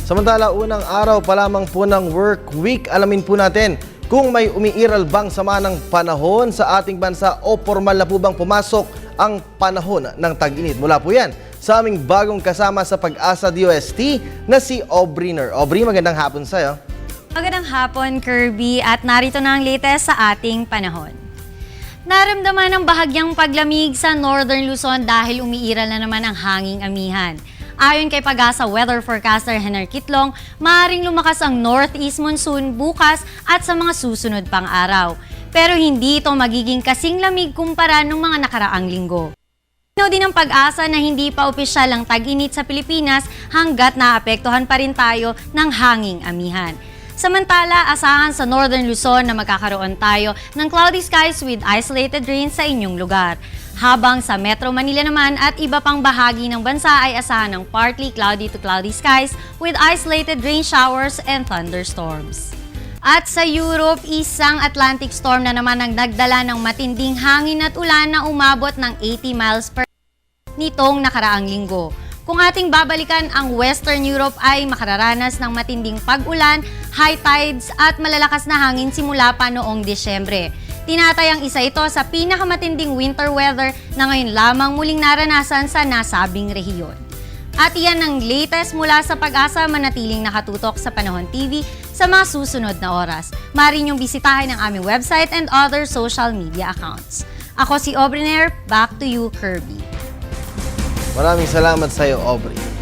Samantala, unang araw pa lamang po ng work week, alamin po natin kung may umiiral bang sama ng panahon sa ating bansa o formal na po bang pumasok ang panahon ng tag-init. Mula po yan sa aming bagong kasama sa Pag-asa DOST na si Aubrey Ner. Aubrey, magandang hapon sa'yo. Magandang hapon, Kirby, at narito na ang latest sa ating panahon. Naramdaman ang bahagyang paglamig sa Northern Luzon dahil umiiral na naman ang hanging amihan. Ayon kay Pag-asa weather forecaster Henry Kitlong, maaaring lumakas ang northeast monsoon bukas at sa mga susunod pang araw. Pero hindi ito magiging kasing lamig kumpara ng mga nakaraang linggo. Ano din ang Pag-asa na hindi pa opisyal ang tag-init sa Pilipinas hanggat naapektuhan pa rin tayo ng hanging amihan. Samantala, asahan sa Northern Luzon na magkakaroon tayo ng cloudy skies with isolated rain sa inyong lugar. Habang sa Metro Manila naman at iba pang bahagi ng bansa ay asahan ng partly cloudy to cloudy skies with isolated rain showers and thunderstorms. At sa Europe, isang Atlantic storm na naman ang nagdala ng matinding hangin at ulan na umabot ng 80 miles per hour nitong nakaraang linggo. Kung ating babalikan, ang Western Europe ay makararanas ng matinding pag-ulan, high tides at malalakas na hangin simula pa noong Disyembre. Tinatayang isa ito sa pinakamatinding winter weather na ngayon lamang muling naranasan sa nasabing rehiyon. At iyan ang latest mula sa Pag-asa, manatiling nakatutok sa Panahon TV sa mga susunod na oras. Maaari niyong bisitahin ang aming website and other social media accounts. Ako si Aubrey Ner, back to you, Kirby. Maraming salamat sa iyo, Aubrey.